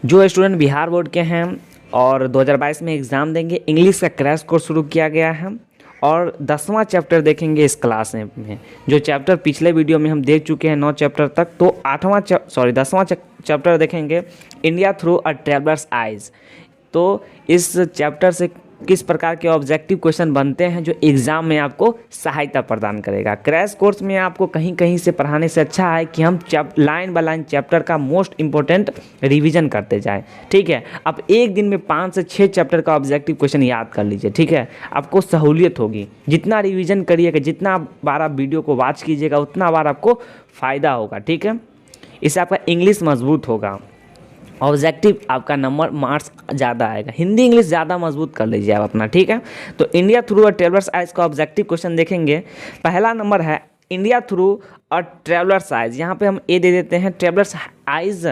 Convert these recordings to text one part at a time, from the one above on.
जो student Bihar board के हैं और 2022 में एग्ज़ाम देंगे, इंग्लिश का क्रैश कोर्स शुरू किया गया है और 10वां चैप्टर देखेंगे इस क्लास में। जो चैप्टर पिछले वीडियो में हम देख चुके हैं 9 चैप्टर तक, तो 10वां चैप्टर देखेंगे India through a travellers eyes. तो इस चैप्टर से किस प्रकार के ऑब्जेक्टिव क्वेश्चन बनते हैं जो एग्ज़ाम में आपको सहायता प्रदान करेगा। क्रैश कोर्स में आपको कहीं कहीं से पढ़ाने से अच्छा है कि हम लाइन बाय लाइन चैप्टर का मोस्ट इंपॉर्टेंट रिवीजन करते जाएं। ठीक है, आप एक दिन में 5 से 6 चैप्टर का ऑब्जेक्टिव क्वेश्चन याद कर लीजिए। ठीक है, आपको सहूलियत होगी। जितना रिवीजन करिएगा, जितना बार आप वीडियो को वॉच कीजिएगा, उतना बार आपको फ़ायदा होगा। ठीक है, इससे आपका इंग्लिश मजबूत होगा, ऑब्जेक्टिव आपका नंबर मार्क्स ज़्यादा आएगा। हिंदी इंग्लिश ज़्यादा मजबूत कर लीजिए आप अपना। ठीक है, तो India through a traveller's eyes का ऑब्जेक्टिव क्वेश्चन देखेंगे। पहला नंबर है India through a traveller's eyes. यहाँ पे हम ए दे देते हैं, ट्रैवलर्स आइज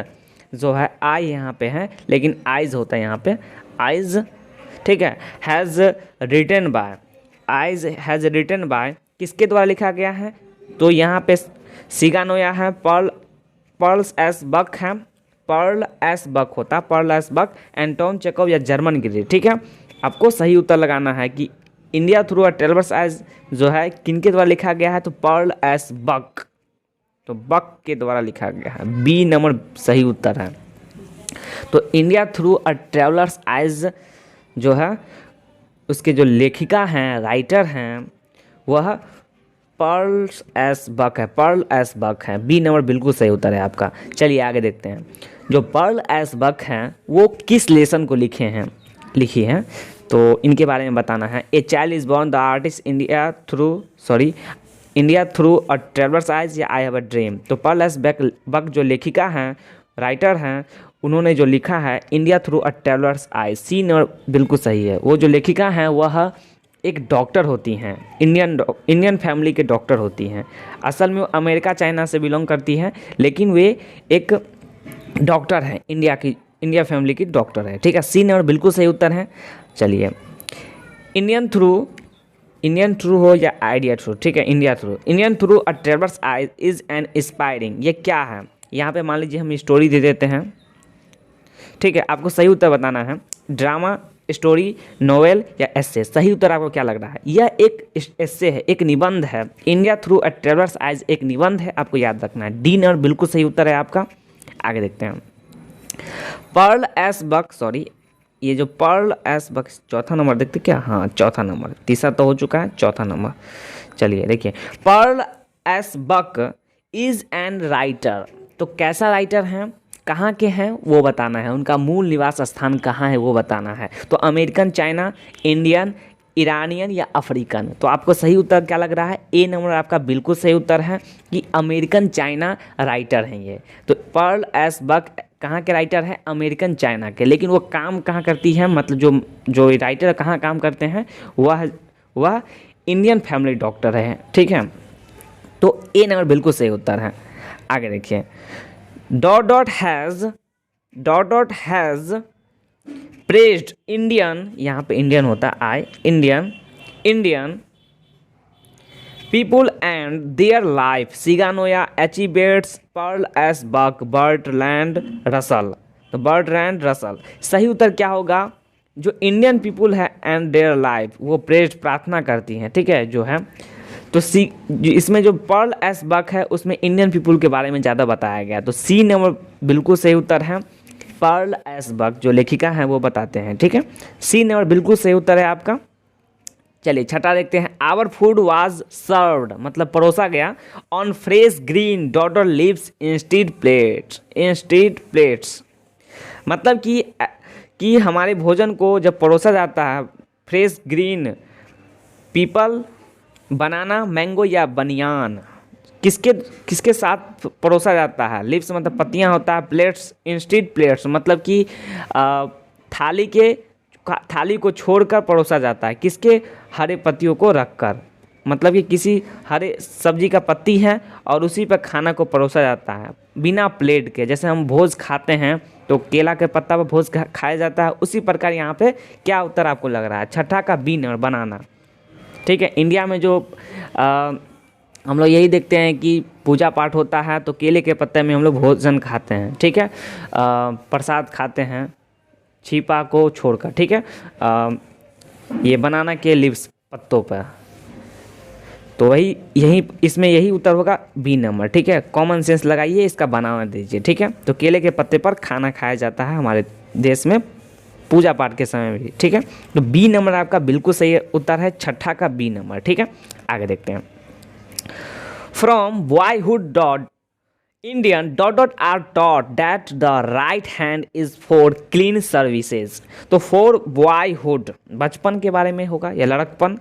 जो है आई यहाँ पे है, लेकिन आइज होता है यहाँ पे आइज। ठीक है, has written by, eyes has written by किसके द्वारा लिखा गया है? तो यहाँ पे सिगानोया है, पर्ल्स एस बक है, पर्ल एस बक होता है, पर्ल एस बक, एंटोन चेकोव या जर्मन ग्रीड। ठीक है, आपको सही उत्तर लगाना है कि India through a traveller's eyes जो है किनके द्वारा लिखा गया है? तो पर्ल एस बक, तो बक के द्वारा लिखा गया है। बी नंबर सही उत्तर है। तो India through a traveller's eyes जो है उसके जो लेखिका हैं, राइटर हैं, वह पर्ल एस बक है, पर्ल एस बक है। बी नंबर बिल्कुल सही उत्तर है आपका। चलिए आगे देखते हैं। जो पर्ल एस बक हैं वो किस लेसन को लिखी हैं, तो इनके बारे में बताना है। A child is born the artist India through a traveller's eyes या आई हैव अ ड्रीम। तो पर्ल एस बक जो लेखिका हैं, राइटर हैं, उन्होंने जो लिखा है India through a traveller's eyes, C number बिल्कुल सही है। वो जो लेखिका हैं वह एक डॉक्टर होती हैं, इंडियन फैमिली के डॉक्टर होती हैं। असल में वो अमेरिका चाइना से बिलोंग करती हैं, लेकिन वे एक डॉक्टर हैं, इंडिया फैमिली की डॉक्टर है। ठीक है, सी नंबर बिल्कुल सही उत्तर है। चलिए, इंडियन थ्रू हो या आइडिया थ्रू। ठीक है, Indian through a traveller's eyes is an inspiring, ये क्या है? यहाँ पे मान लीजिए हम स्टोरी दे देते हैं। ठीक है, आपको सही उत्तर बताना है। ड्रामा, स्टोरी, नोवेल या एस्से। सही उत्तर आपको क्या लग रहा है? यह एक एस्से है, एक निबंध है। India through a traveller's eyes एक निबंध है, आपको याद रखना है। डी नंबर बिल्कुल सही उत्तर है आपका। आगे देखते हैं। पर्ल एस बक, सॉरी, ये जो पर्ल एस बक, चौथा नंबर देखते क्या? हाँ, चौथा नंबर, तीसरा तो हो चुका है, चौथा नंबर। चलिए देखिए, Pearl S Buck is an writer. तो कैसा राइटर हैं, कहाँ के हैं वो बताना है, उनका मूल निवास स्थान कहाँ है वो बताना है। तो अमेरिकन, चाइना, इंडियन, ईरानियन या अफ्रीकन। तो आपको सही उत्तर क्या लग रहा है? ए नंबर आपका बिल्कुल सही उत्तर है कि अमेरिकन चाइना राइटर हैं ये। तो पर्ल एस बक कहाँ के राइटर हैं? अमेरिकन चाइना के। लेकिन वो काम कहाँ करती हैं, मतलब जो राइटर कहाँ काम करते हैं, वह इंडियन फैमिली डॉक्टर है। ठीक है, तो ए नंबर बिल्कुल सही उत्तर है। आगे देखिए, डॉट हैज़ प्रेज्ड इंडियन, यहाँ पे इंडियन होता है आई, Indian people and their life, सिगानोया, एचिबेट्स, Pearl S Buck, Bertrand Russell. तो बर्टलैंड रसल सही उत्तर क्या होगा? जो इंडियन पीपुल है एंड देयर लाइफ, वो प्रेज्ड प्रार्थना करती हैं। ठीक है, जो है तो सी, इसमें जो पर्ल एस बक है उसमें इंडियन पीपुल के बारे में ज़्यादा बताया गया। तो सी नंबर बिल्कुल सही उत्तर है। पर्ल एस बक जो लेखिका हैं वो बताते हैं। ठीक है, सी नंबर बिल्कुल सही उत्तर है आपका। चलिए छठा देखते हैं। आवर फूड वाज सर्व्ड, मतलब परोसा गया, on fresh green daughter leaves instead plates. मतलब कि हमारे भोजन को जब परोसा जाता है फ्रेश ग्रीन, पीपल, बनाना, मैंगो या बनियान, किसके साथ परोसा जाता है? लिप्स मतलब पत्तियां होता है, प्लेट्स, इंस्टीड प्लेट्स मतलब कि थाली को छोड़कर परोसा जाता है, किसके? हरे पत्तियों को रखकर, मतलब कि किसी हरे सब्जी का पत्ती है और उसी पर खाना को परोसा जाता है बिना प्लेट के। जैसे हम भोज खाते हैं तो केला के पत्ता पर भोज खाया जाता है, उसी प्रकार यहाँ पे क्या उत्तर आपको लग रहा है? छठा का बी नंबर, बनाना। ठीक है, इंडिया में जो हम लोग यही देखते हैं कि पूजा पाठ होता है तो केले के पत्ते में हम लोग भोजन खाते हैं, ठीक है, प्रसाद खाते हैं छिपा को छोड़कर, ठीक है, ये बनाना के लीव्स पत्तों पर। तो वही यही इसमें यही उत्तर होगा बी नंबर, ठीक है। कॉमन सेंस लगाइए, इसका बनाना दीजिए, ठीक है। तो केले के पत्ते पर खाना खाया जाता है हमारे देश में पूजा पाठ के समय में भी, ठीक है। तो बी नंबर आपका बिल्कुल सही उत्तर है, छठा का बी नंबर, ठीक है। आगे देखते हैं। From boyhood dot Indian dot dot are taught that the right hand is for clean services. तो फॉर बॉयहुड बचपन के बारे में होगा या लड़कपन।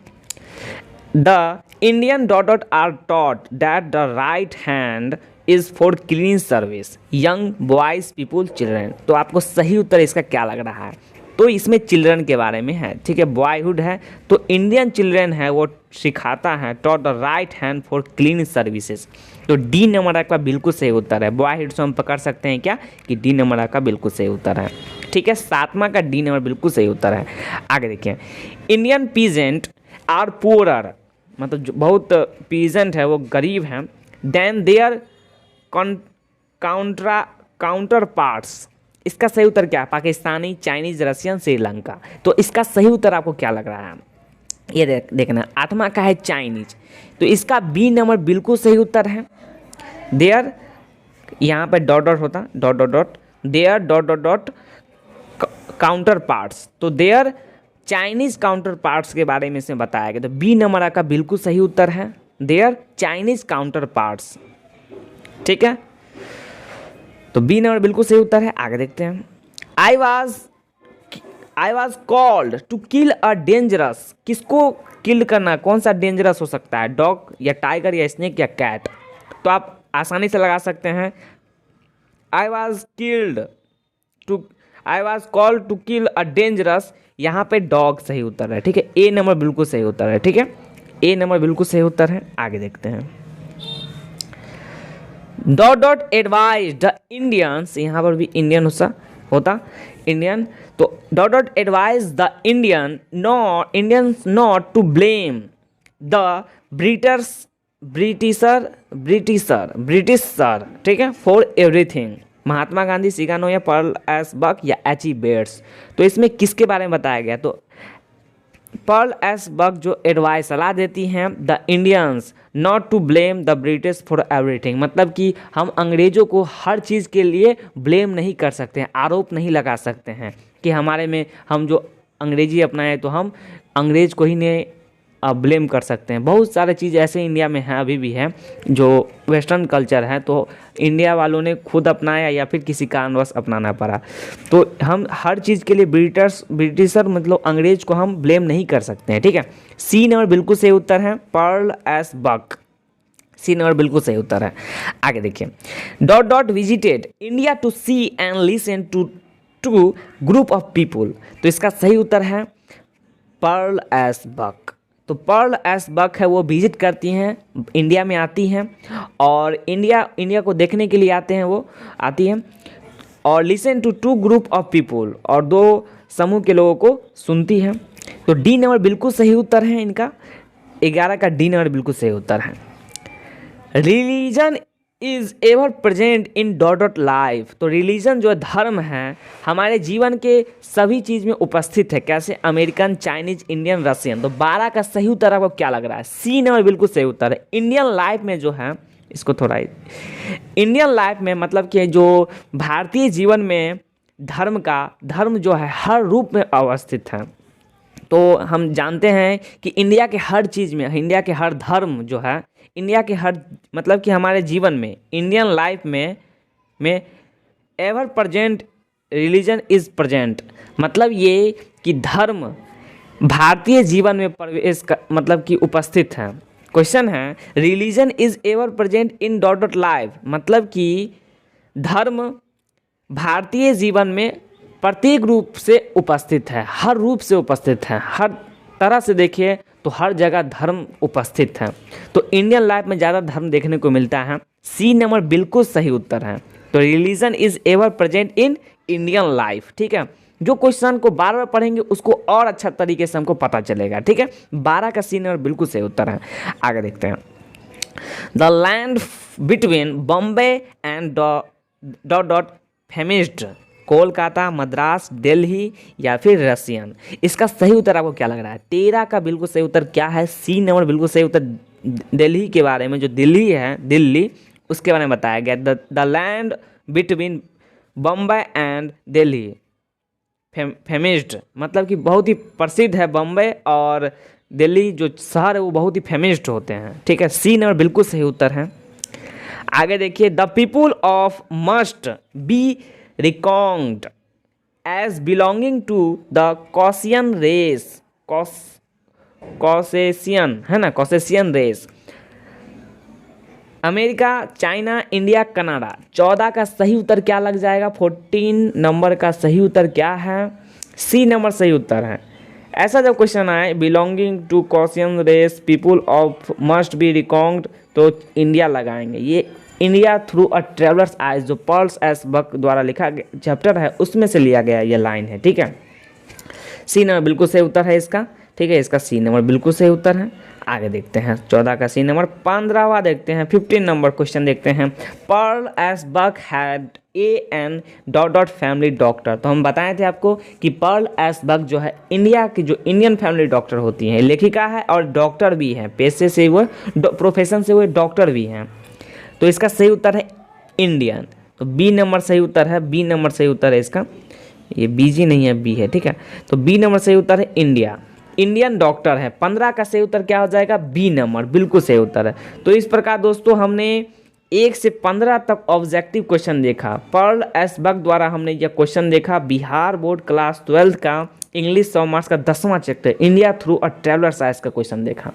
The Indian dot dot are taught that the right hand is for clean service young boys people children. तो आपको सही उत्तर इसका क्या लग रहा है? तो इसमें चिल्ड्रन के बारे में है, ठीक है। बॉयहुड है तो इंडियन चिल्ड्रन है वो सिखाता है taught the right hand for clean services. तो डी नंबर आपका बिल्कुल सही उत्तर है। बॉयहुड से हम पकड़ सकते हैं क्या कि डी नंबर आपका बिल्कुल सही उत्तर है, ठीक है। सातवां का डी नंबर बिल्कुल सही उत्तर है। आगे देखिए। इंडियन पीजेंट आर पुअरर, मतलब जो बहुत पीजेंट है वो गरीब हैं, देन देयर काउंटर पार्ट्स। इसका सही उत्तर क्या है? Pakistani, Chinese, Russian, Sri Lanka. तो इसका सही उत्तर आपको क्या लग रहा है? ये देखना, आठवां का है चाइनीज, तो इसका बी नंबर बिल्कुल सही उत्तर है। देयर, यहाँ पे डॉट डॉट होता, dot dot dot, their dot dot dot counterparts. तो देयर चाइनीज काउंटर पार्ट्स के बारे में इसमें बताया गया। तो बी नंबर आपका बिल्कुल सही उत्तर है, देयर चाइनीज काउंटर पार्ट्स, ठीक है। तो बी नंबर बिल्कुल सही उत्तर है। आगे देखते हैं। I was called to kill a dangerous. किसको किल करना, कौन सा डेंजरस हो सकता है? डॉग या टाइगर या स्नेक या कैट? तो आप आसानी से लगा सकते हैं। I was called to kill a dangerous, यहाँ पे डॉग सही उत्तर है, ठीक है। ए नंबर बिल्कुल सही उत्तर है, ठीक है। ए नंबर बिल्कुल सही उत्तर है। आगे देखते हैं। Dot dot advise the Indians, यहाँ पर भी इंडियन होता इंडियन। तो dot dot advise the Indians not to blame the Britisher, ठीक है, फॉर एवरीथिंग। महात्मा गांधी, सिगानो या पर्ल एस बक या एची बेट्स। तो इसमें किसके बारे में बताया गया? तो पर्ल एस बक जो एडवाइस सलाह देती हैं the Indians not to blame the British for everything, मतलब कि हम अंग्रेज़ों को हर चीज़ के लिए ब्लेम नहीं कर सकते हैं, आरोप नहीं लगा सकते हैं कि हमारे में हम जो अंग्रेजी अपनाए तो हम अंग्रेज़ को ही नहीं ब्लेम कर सकते हैं। बहुत सारे चीज़ ऐसे इंडिया में हैं, अभी भी हैं, जो वेस्टर्न कल्चर है तो इंडिया वालों ने खुद अपनाया या फिर किसी कारणवश अपनाना पड़ा। तो हम हर चीज़ के लिए ब्रिटिशर मतलब अंग्रेज को हम ब्लेम नहीं कर सकते हैं, ठीक है। सी नंबर बिल्कुल सही उत्तर है, Pearl S Buck. C number बिल्कुल सही उत्तर है। आगे देखिए। Dot dot visited India to see and listen to group of people. तो इसका सही उत्तर है पर्ल एस बक। तो पर्ल एस बक है वो विजिट करती हैं, इंडिया में आती हैं और इंडिया को देखने के लिए आती हैं और listen to to group of people, और दो समूह के लोगों को सुनती हैं। तो डी नंबर बिल्कुल सही उत्तर है इनका, 11 का डी नंबर बिल्कुल सही उत्तर है। Religion is ever present in dot dot life. तो रिलीजन जो धर्म है हमारे जीवन के सभी चीज़ में उपस्थित है। कैसे? American, Chinese, Indian, Russian. तो 12 का सही उत्तर आपको क्या लग रहा है? सी नंबर बिल्कुल सही उत्तर है। इंडियन लाइफ में जो है, इसको थोड़ा इंडियन लाइफ में मतलब कि जो भारतीय जीवन में धर्म जो है हर रूप में अवस्थित है। तो हम जानते हैं कि इंडिया के हर चीज़ में, इंडिया के हर धर्म जो है, इंडिया के हर मतलब कि हमारे जीवन में, इंडियन लाइफ में ever present religion is present. मतलब ये कि धर्म भारतीय जीवन में प्रवेश मतलब कि उपस्थित है। क्वेश्चन है religion is ever present in dot dot life, मतलब कि धर्म भारतीय जीवन में प्रत्येक रूप से उपस्थित है, हर रूप से उपस्थित है, हर तरह से देखिए तो हर जगह धर्म उपस्थित है। तो इंडियन लाइफ में ज़्यादा धर्म देखने को मिलता है। सी नंबर बिल्कुल सही उत्तर है। तो religion is ever present in Indian life, ठीक है। जो क्वेश्चन को बार बार पढ़ेंगे उसको और अच्छा तरीके से हमको पता चलेगा, ठीक है। 12 का सी नंबर बिल्कुल सही उत्तर है। आगे देखते हैं। The land between Bombay and dot dot famished, Kolkata, Madras, Delhi या फिर रसियन। इसका सही उत्तर आपको क्या लग रहा है? 13 का बिल्कुल सही उत्तर क्या है? सी नंबर बिल्कुल सही उत्तर। दिल्ली के बारे में, जो दिल्ली है, दिल्ली, उसके बारे में बताया गया। The land between Bombay and Delhi famished, मतलब कि बहुत ही प्रसिद्ध है। बॉम्बे और दिल्ली जो शहर है वो बहुत ही फेमिस्ड होते हैं। ठीक है, सी नंबर बिल्कुल सही उत्तर है। आगे देखिए, the people of must be recognised as belonging to the Caucasian race, Caucasian है ना, Caucasian race. America, China, India, Canada. 14 का सही उत्तर क्या लग जाएगा? 14 नंबर का सही उत्तर क्या है? सी नंबर सही उत्तर है। ऐसा जब क्वेश्चन आए, belonging to Caucasian race, people of must be recognised, तो इंडिया लगाएंगे। ये India through a traveller's eyes, जो पर्ल्स एस बक द्वारा लिखा गया चैप्टर है, उसमें से लिया गया ये लाइन है। ठीक है, सी नंबर बिल्कुल सही उत्तर है इसका। ठीक है, इसका सी नंबर बिल्कुल सही उत्तर है। आगे देखते हैं 14 का सी नंबर। 15वां देखते हैं, 15 नंबर क्वेश्चन देखते हैं। Pearl S Buck had a an dot dot family doctor. तो हम बताए थे आपको कि पर्ल एस बक जो है इंडिया की जो इंडियन फैमिली डॉक्टर होती हैं, लेखिका है और डॉक्टर भी हैं, पेशे से वो प्रोफेशन से वो डॉक्टर भी हैं। तो इसका सही उत्तर है इंडियन। तो बी नंबर सही उत्तर है, बी नंबर सही उत्तर है इसका। ये बीजी नहीं है, बी है। ठीक है, तो बी नंबर सही उत्तर है इंडिया, इंडियन डॉक्टर है। 15 का सही उत्तर क्या हो जाएगा? बी नंबर बिल्कुल सही उत्तर है। तो इस प्रकार दोस्तों हमने 1 से 15 तक ऑब्जेक्टिव क्वेश्चन देखा। पर्ल एस बक द्वारा हमने यह क्वेश्चन देखा बिहार बोर्ड क्लास 12 का इंग्लिश 100 मार्क्स का 10वां chapter India through a traveller's eyes का क्वेश्चन देखा।